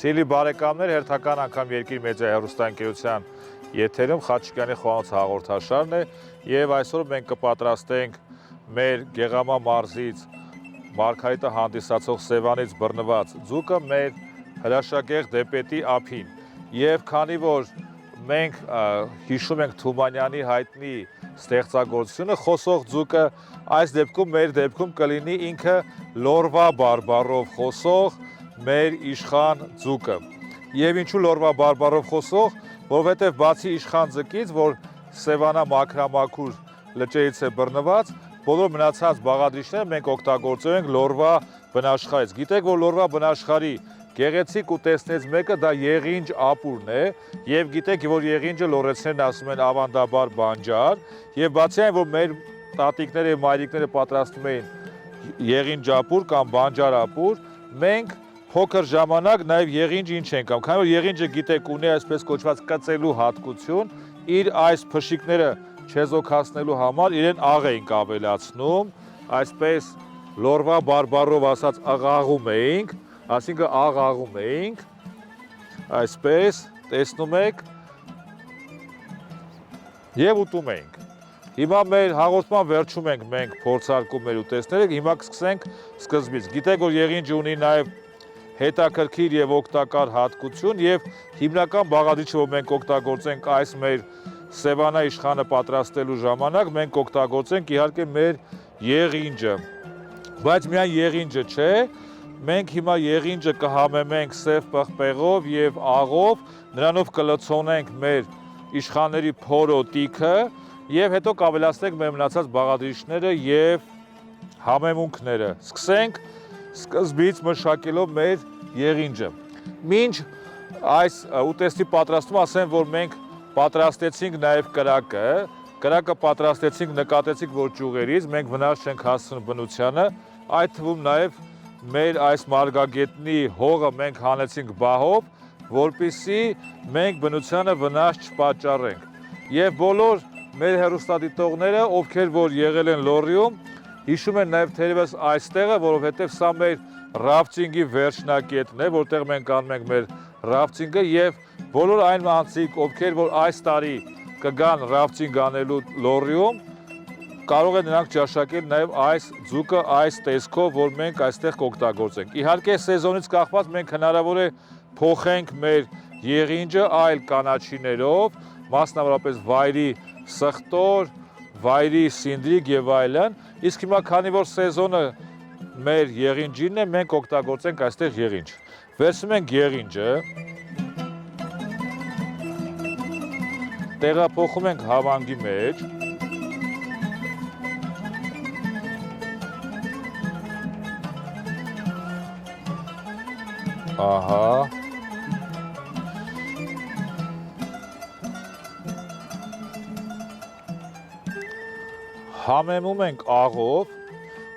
Սիրելի բարեկամներ, հերթական անգամ Երկիր մեդիա հեռուստաընկերության եթերում Խաչիկյանի խոհանոց հաղորդաշարն է եւ այսօր մենք կպատրաստենք մեր Գեղամա մարզից Մարգարիտը հանդիսացող Սևանից բռնված ձուկը մեր հրաշագեղ դեպետի ափին եւ քանի որ մենք հիշում ենք Թումանյանի հայտնի ստեղծագործությունը խոսող ձուկը այս դեպքում մեր դեպքում կլինի ինքը լորվա բարբառով խոսող մեր իշխան ձուկը եւ ինչու լորվա բարբառով խոսող, որովհետեւ բացի իշխան ձկից, որ Սևանա մաքրամաքուր լճերից է բռնված, բոլոր մնացած բաղադրիչները մենք օգտագործում ենք լորվա բնաշխարհից։ Գիտեք, որ լորվա բնաշխարհի գեղեցիկ ուտեստներից մեկը դա եղինջ ապուրն է եւ գիտեք, որ եղինջը լորեցներն ասում են ավանդաբար բանջար եւ բացի այն, որ մեր տատիկները եւ մայրիկները պատրաստում էին եղինջ ապուր կամ բանջար ապուր, մենք փոքր ժամանակ նաև եղինջ ինչ ենք անում, քանի որ եղինջը գիտեք ունի այսպես կոչված կծելու հատկություն, իր այս փշիկները չեզոքացնելու համար իրեն աղ էինք ավելացնում, այսպես լորվա բարբառով ասած աղաղում էինք, այսինքն աղաղում էինք, այսպես տեսնում եք եւ ուտում էինք։ Հիմա մեր հաղորդման վերջում ենք մենք փորձարկում մեր ուտեստները, հիմա կսկսենք սկզբից։ Գիտեք, որ եղինջը ունի նաև հետաքրքիր եւ օգտակար հատկություն եւ հիմնական բաղադրիչը, որ մենք օգտագործենք այս մեր Սևանա իշխանը պատրաստելու ժամանակ, մենք օգտագործենք իհարկե մեր եղինջը։ Բայց միայն եղինջը չէ, մենք հիմա եղինջը կհամեմենք սև պղպեղով եւ աղով, նրանով կլցոնենք մեր իշխանների փորո տիքը եւ հետո կավելացնենք մեր մնացած բաղադրիչները եւ համեմունքները։ Սկսենք սկզբից մշակելով մեր եղինջը։ Մինչ այս ուտեստի պատրաստումը ասեմ, որ մենք պատրաստեցինք նաև կրակը պատրաստեցինք, նկատեցինք, որ ճյուղերից մենք վնաս չենք հասցնում բնությանը, այդ թվում նաև մեր այս մարգագետնի հողը մենք հանեցինք բահով, որպեսզի մենք բնությանը վնաս չպատճառենք։ Եվ բոլոր մեր հեռուստադիտողները, ովքեր որ եղել են Լոռիում, հիշում են նաև թերևս այստեղը, որովհետև սա մեր ռաֆտինգի վերջնակետն է, որտեղ մենք անում ենք մեր ռաֆտինգը եւ բոլոր այն անձիկ, ովքեր որ այս տարի կգան ռաֆտինգ անելու Լոռիում, կարող են նրանք ճաշակել նաև այս ձուկը այս տեսքով, որ մենք այստեղ կօգտագործենք։ Իհարկե սեզոնից կախված մենք հնարավոր է փոխենք մեր եղինջը այլ կանաչիներով, մասնավորապես վայրի սխտոր, վայրի սինդրիկ եւ այլն, իսկ հիմա քանի որ սեզոնը մեր եղինջինն է, մենք օգտագործենք այստեղ եղինջ։ Վերցնում ենք եղինջը, տեղափոխում ենք հավանգի մեջ, ահա, համեմում ենք աղով,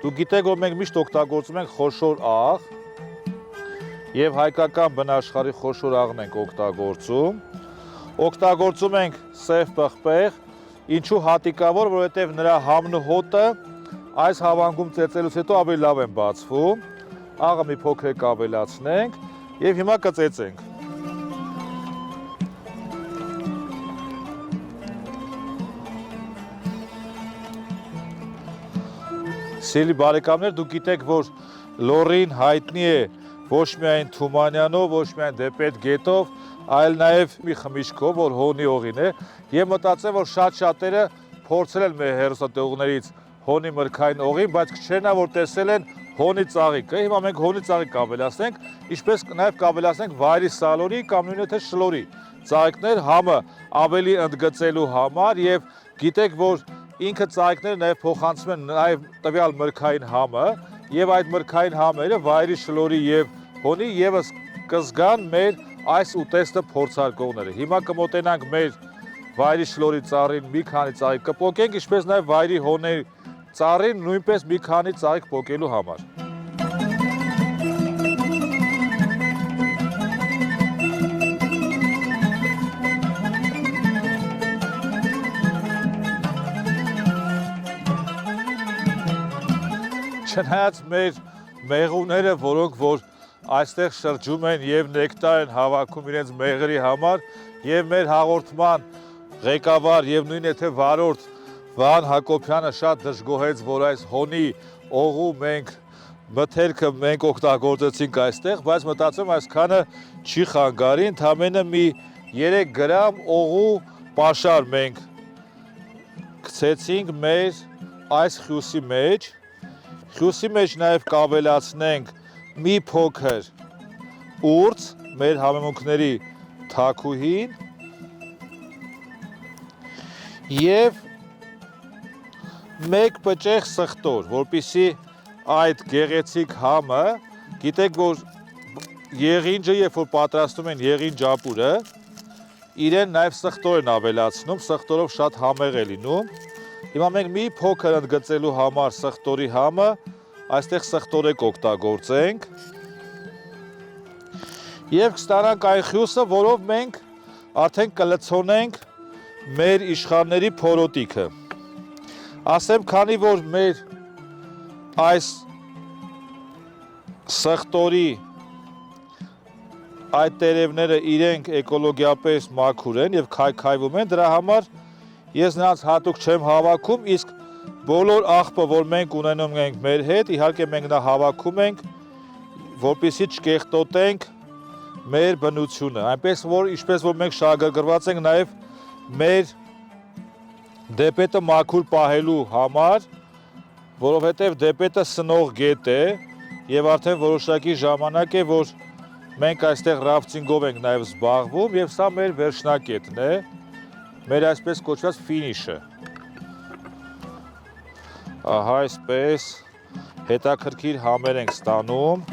դուք գիտեք, որ մենք միշտ օգտագործում ենք խոշոր աղ եւ հայկական բնաշխարհի խոշոր աղն ենք օգտագործում ենք սև պղպեղ, ինչու հատիկավոր, որովհետեւ նրա համն ու հոտը այս հավանգում ծեծելուց հետո ավելի լավ են բացվում, աղը մի փոքր ավելացնենք եւ հիմա կծեծենք։ Սիրելի բարեկամներ, դուք գիտեք, որ Լոռին հայտնի է ոչ միայն Թումանյանով, ոչ միայն դեպետ գետով, այլ նաև մի խմիչքով, որ հոնի օղին է, եւ մտածեմ, որ շատ-շատերը փորձել են մեր հեռուստատեղուներից հոնի մրգային օղին, բայց քչերն որ տեսել են հոնի ծաղիկը, հիմա մենք հոնի ծաղիկ կավելացնենք, ինչպես նաև կավելացնենք վայրի սալորի կամ նույնիսկ թե շլորի ծաղիկներ համը ավելի ընդգծելու համար եւ գիտեք, որ ինքը ծաղիկները նաև փոխանցում են նաև տվյալ մրգային համը եւ այդ մրգային համերը վայրի շլորի եւ հոնի եւս կզգան մեր այս ուտեստը փորձարկողները։ Հիմա կմոտենանք մեր վայրի շլորի ծառին մի քանի ծաղիկ կպոկենք, ինչպես նաև վայրի հոնի ծառին նույնպես մի քանի ծաղիկ պոկելու համար։ Չնայած մեր մեղուները, որոնք որ այստեղ շրջում են եւ նեկտար են հավաքում իրենց մեղրի համար եւ մեր հաղորդման ղեկավար եւ նույն եթե վարորդ Վահան Հակոբյանը շատ դժգոհեց, որ այս հոնի օղու մենք մթերքը մենք օգտագործեցինք այստեղ, բայց մտածում այսքանը չի խանգարի, ընդամենը մի 3 գրամ օղու պաշար մենք գցեցինք մեր այս խյուսի մեջ, խյուսի մեջ նաև կավելացնենք մի փոքր ուրց, մեր համեմունքների թաքուհին և մեկ պճեղ սխտոր, որպեսզի այդ գեղեցիկ համը, գիտեք, որ եղինջը, երբ որ պատրաստում են եղինջ ապուրը, իրեն նաև սխտոր են ավելացնում, սխտորով շատ համեղ է լինում։ Հիմա մենք մի փոքր ընդգծելու համար սխտորի համը, այստեղ սխտորեկ օգտագործենք և կստանանք այն խյուսը, որով մենք արդեն կլցոնենք մեր իշխանների փորոտիքը։ Ասեմ, քանի որ մեր այս սխտորի այդ տերևները իրենք էկոլոգիապես մաքուր են և քայքայվում են, դրա համար ես նրանց հատուկ չեմ հավաքում, իսկ բոլոր աղբը, որ մենք ունենում ենք մեր հետ, իհարկե մենք նա հավաքում ենք, որպեսզի չկեղտոտենք մեր բնությունը, այնպես որ, ինչպես որ մենք շահագրգռված ենք նաև մեր դեպետը մաքուր պահելու համար, որովհետև դեպետը սնող գետ է և արդեն որոշակի ժամանակ է, որ մենք այստեղ ռաֆտինգով ենք նաև զբաղվում և սա մեր վերջնակետն է, մեր այսպես կոչված ֆինիշը։ Ահա այսպես հետաքրքիր համեր ենք ստանում։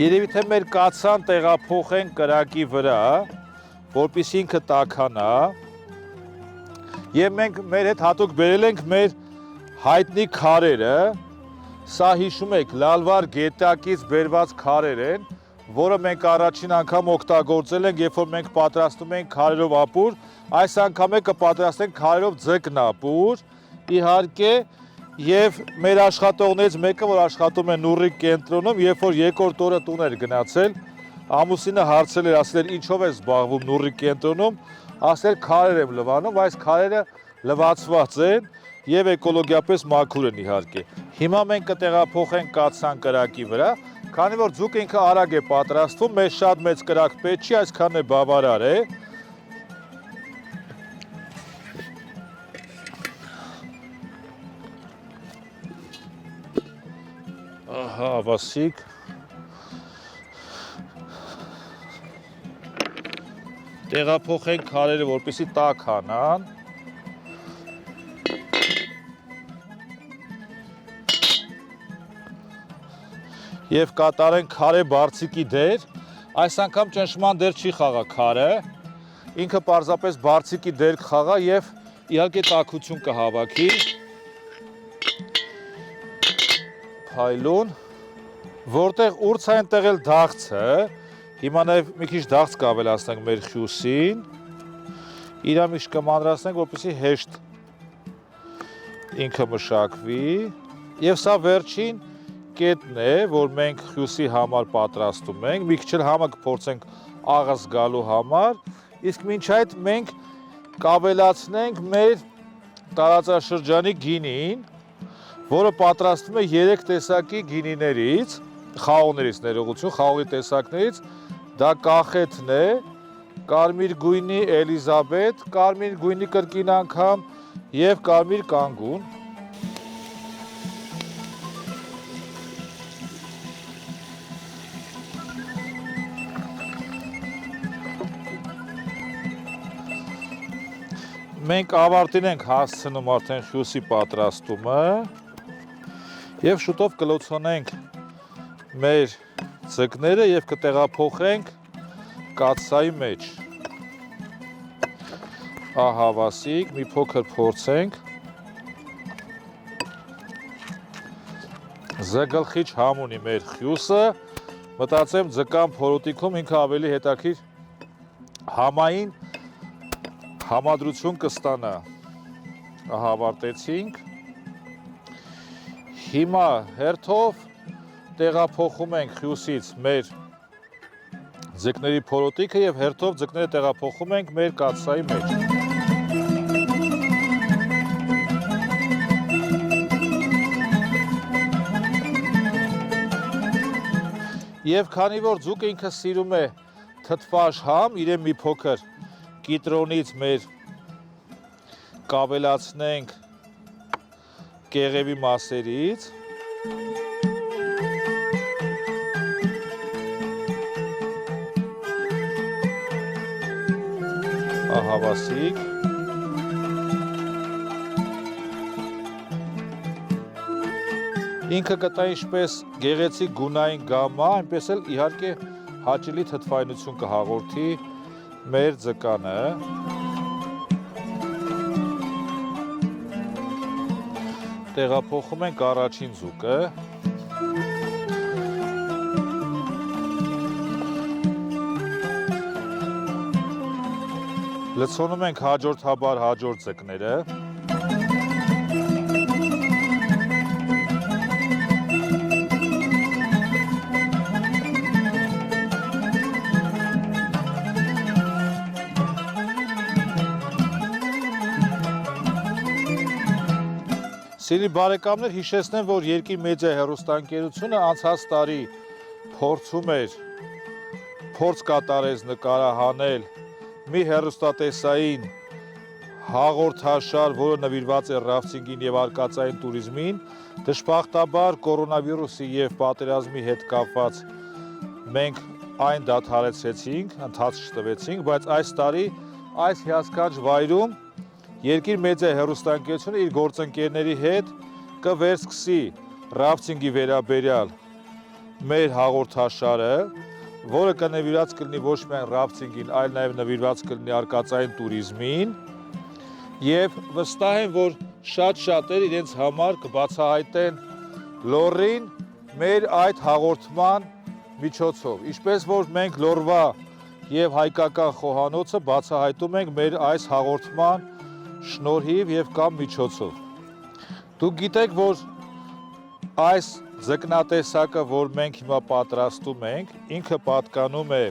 Երևի թե մեր կացան տեղափոխենք կրակի վրա, որպեսզի ինքը տաքանա և մենք մեր հետ հատուկ բերել ենք մեր հայտնի քարերը, սա հիշում եք լալվար գետակից բերված քարեր են, որը մենք առաջին անգամ օգտագործել ենք, երբ որ մենք պատրաստում ենք քարերով ապուր, այս անգամ կպատրաստենք քարերով ձկնապուր, իհարկե, և մեր աշխատողներից մեկը, որ աշխատում է Նուռիկ կենտրոնում, երբ որ երկրորդ օրը տուն էր գնացել, ամուսինը հարցել էր, ասել էր ինչով է զբաղվում Նուռիկ կենտրոնում, ասել քարեր եմ լվանում, այս քարերը լվացված են և էկոլոգիապես մաքուր են իհարկե։ Հիմա մենք կտեղափոխենք կացան կրակի վրա, քանի որ ձուկ ինքը արագ է պատրաստվում, մեզ շատ մեծ կրակ պետք չի, այսքանն է բավարար է։ Ահա, ավասիկ։ Տեղափոխենք քարերը, որպեսզի տաք հանան։ Եվ կատարենք քարե բարձիկի դեր, այս անգամ ճնշման դեր չի խաղա քարը, ինքը պարզապես բարձիկի դեր կխաղա և իհարկե տաքություն կհավաքի, փայլուն, որտեղ ուրց է այնտեղ էլ դաղցը, հիմա նաև մի քիչ դաղց կավելացնենք մեր խյուսին, իրամիշ կմանրացնենք, որպեսզի հեշտ ինքը մշակվի և սա վերջին կետն է, որ մենք խյուսի համար պատրաստում ենք, մի քիչ էլ համը կփորձենք աղս գալու համար, իսկ մինչ այդ մենք կավելացնենք մեր տարածաշրջանի գինին, որը պատրաստվում է 3 տեսակի գինիներից, խաղողներից ներողություն, խաղողի տեսակներից, դա կախեթն է, կարմիր գույնի Էլիզաբետ, կարմիր գույնի կրկին անգամ և կարմիր կանգուն։ Մենք ավարտին ենք հասցնում արդեն խյուսի պատրաստումը և շուտով կլոցոնենք մեր ձկները և կտեղափոխենք կաթսայի մեջ։ Ահա վասիկ, մի փոքր փորձենք։ Զգլխիչ համ ունի մեր խյուսը, մտածեմ ձկան փորոտիքում ինքը ավելի հետաքրքիր համային համադրություն կստանա։ Ավարտեցինք։ Հիմա հերթով տեղափոխում ենք հյուսից մեր ձկների փորոտիքը եւ հերթով ձկները տեղափոխում ենք մեր կաթսայի մեջ։ Եվ քանի որ ձուկը ինքը սիրում է թթվաշ համ, իրեն մի փոքր կիտրոնից մեր կավելացնենք կեղևի մասերից։ Ահավասիկ։ Ինքը կտա ինչպես գեղեցիկ գունային գամա, այնպես էլ իհարկե հաճելի թթվայնություն կհաղորդի մեր ձկանը։ Տեղափոխում ենք առաջին ձուկը։ Լցոնում ենք հաջորդաբար հաջորդ ձկները։ Սիրելի բարեկամներ, հիշեցնեմ, որ Երկիր մեդիա հեռուստաընկերությունը անցած տարի փորձ կատարեց նկարահանել մի հեռուստատեսային հաղորդաշար, որը նվիրված է ռաֆտինգին եւ արկածային туриզմին, դժբախտաբար կորոնավիրուսի եւ պատերազմի հետ կապված մենք այն դադարեցրեցինք, ընթաց չտվեցինք, բայց այս տարի այս հիասքանչ վայրում Երկիր մեդիա հեռուստաընկերությունը իր գործընկերների հետ կվերսկսի ռաֆտինգի վերաբերյալ մեր հաղորդաշարը, որը կնվիրված կլինի ոչ միայն ռաֆտինգին, այլ նաև նվիրված կլինի արկածային туриզմին, եւ վստահ եմ, որ շատ-շատեր իրենց համար կբացահայտեն լոռին մեր այդ հաղորդման միջոցով, ինչպես որ մենք լոռվա եւ հայկական խոհանոցը բացահայտում ենք մեր այս հաղորդման շնորհիվ եւ կամ միջոցով։ Դուք գիտեք, որ այս ձկնատեսակը, որ մենք հիմա պատրաստում ենք, ինքը պատկանում է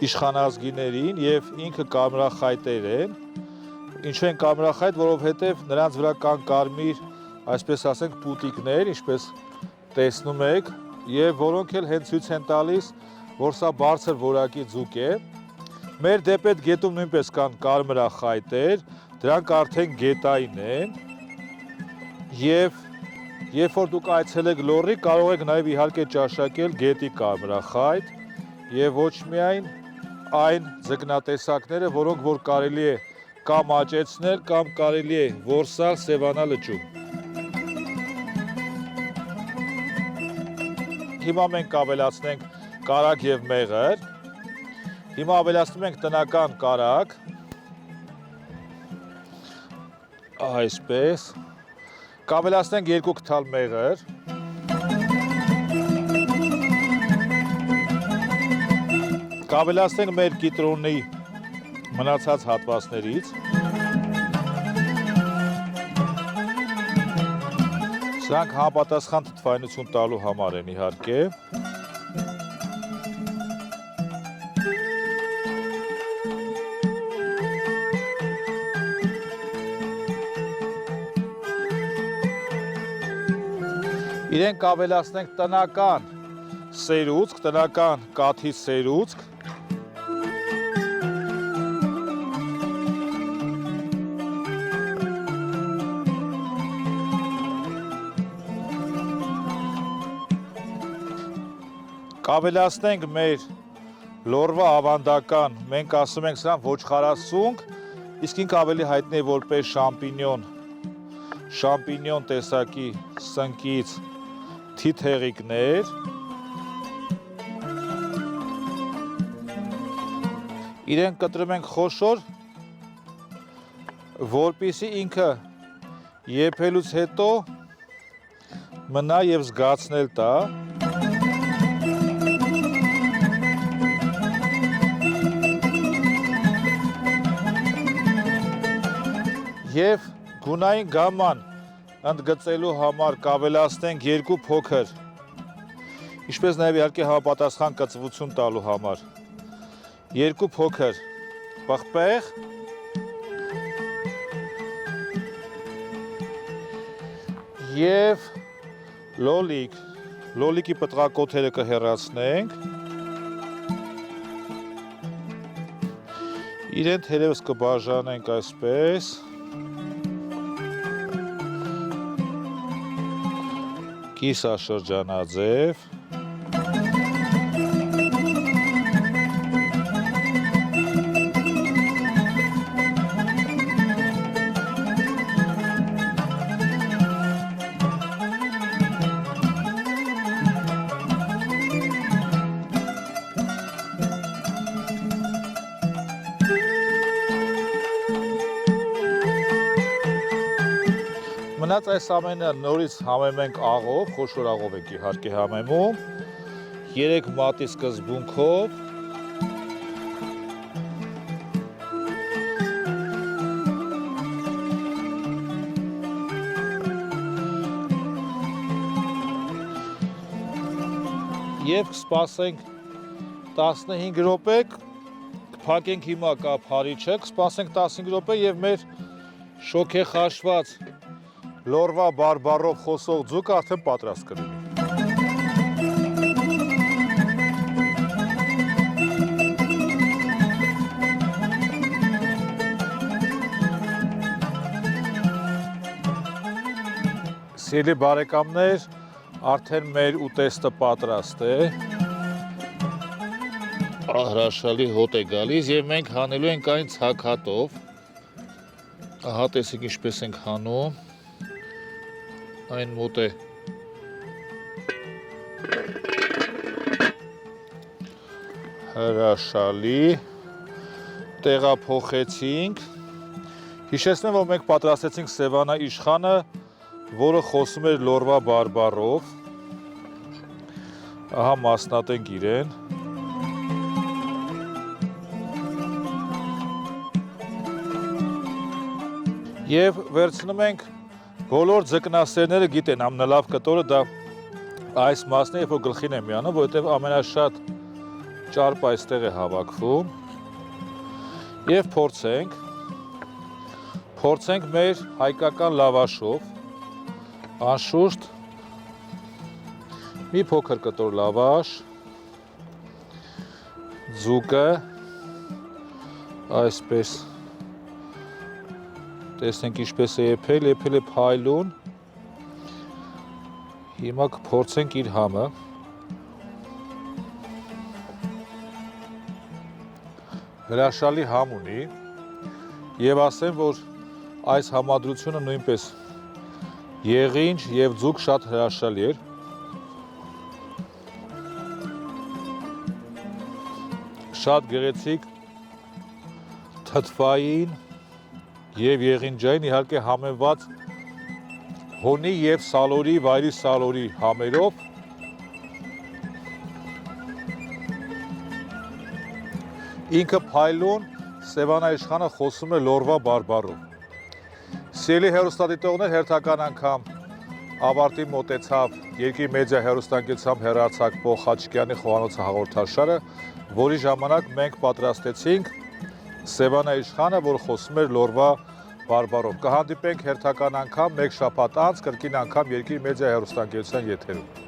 իշխանազգիներին եւ ինքը կարմրախայտեր են։ Ինչու են կարմրախայտ, որովհետեւ նրանց վրա կան կարմիր, այսպես ասենք, պուտիկներ, ինչպես տեսնում եք, եւ որոնք էլ հենց ցույց են տալիս, որ սա բարձր որակի ձուկ է։ Մեր դեպետ գետում նույնպես կան կարմրախայտեր, դրանք արդեն գետային են եւ երբ որ դուք այցելեք լոռի, կարող եք նաեւ իհարկե ճաշակել գետի կարմրախայտ եւ ոչ միայն այն ձկնատեսակները, որոնք որ կարելի է կամ աճեցնել, կամ կարելի է որսալ Սևանա լճում։ Հիմա մենք կավելացնենք կարագ եւ մեղր։ Հիմա ավելացնում ենք տնական կարագ, այսպես, կավելացնենք 2 քթալ մեղր, կավելացնենք մեր կիտրոնի մնացած հատվածներից, սրանք համապատասխան թթվայնություն տալու համար են իհարկե, իրեն կավելացնենք տնական սերուցք, տնական կաթի սերուցք, կավելացնենք մեր լոռվա ավանդական, մենք ասում ենք սրան ոչխարասունգ, իսկ ինքը ավելի հայտնի է որպես շամպինյոն տեսակի սնկից թիթեղիկներ, իրեն կտրում ենք խոշոր, որպեսզի ինքը եփելուց հետո մնա եւ զգացնել տա։ Եվ գունային գամման ընդգծելու համար կավելացնենք 2 փոքր, ինչպես նաև իհարկե համապատասխան կծվություն տալու համար 2 փոքր պղպեղ և լոլիկ, լոլիկի պտղակոթերը կհեռացնենք, իրեն թերևս կբաժանենք այսպես, կիսաշրջանաձև, Մնաց այս ամենը նորից համեմ ենք աղով, խոշոր աղով ենք իհարկե համեմում, 3 մատի սկզբունքով, և կսպասենք 15 րոպե, կփակենք հիմա կա փարիչը, կսպասենք 15 րոպե և մեր շոգեխաշված լորվա բարբառով խոսող ձուկը արդեն պատրաստ կլինի։ Սիրելի բարեկամներ, արդեն մեր ուտեստը պատրաստ է։ Հրաշալի հոտ է գալիս և մենք հանելու ենք այն ցակհատով։ Ահա տեսեք ինչպես ենք հանում։ Այն մոտ է հրաշալի, տեղափոխեցինք, հիշեցնեմ, որ մենք պատրաստեցինք Սևանա իշխանը, որը խոսում էր լորվա բարբառով, ահա մասնատենք իրեն, և վերցնում ենք բոլոր ձկնասերները գիտեն, ամենալավ կտորը դա այս մասն է, երբ որ գլխին է միանում, որովհետև ամենաշատ ճարպը այստեղ է հավաքվում և փորձենք մեր հայկական լավաշով, անշուշտ մի փոքր կտոր լավաշ, ձուկը, այսպես տեսնենք ինչպես է եփել է փայլուն, հիմա կփորձենք իր համը, հրաշալի համ ունի և ասեմ, որ այս համադրությունը նույնպես եղինջ և ձուկ շատ հրաշալի էր, շատ գեղեցիկ թթվային և եղինջային իհարկե համեմված հոնի և սալորի, վայրի սալորի համերով ինքը փայլուն Սևանա իշխանը խոսում է լորվա բարբառով։ Սիրելի հեռուստադիտողներ, հերթական անգամ ավարտի մոտեցավ Երկիր մեդիա հեռուստաընկերությամբ հեռարձակվող Խաչիկյանի խոհանոցը հաղորդաշարը, որի ժամանակ մենք պատրաստեցինք Սևանա իշխանը, որ խոսում էր լորվա բարբառով։ Կհանդիպենք հերթական անգամ մեկ շաբաթ անց կրկին անգամ Երկիր մեդիա հեռուստաընկերության եթերում։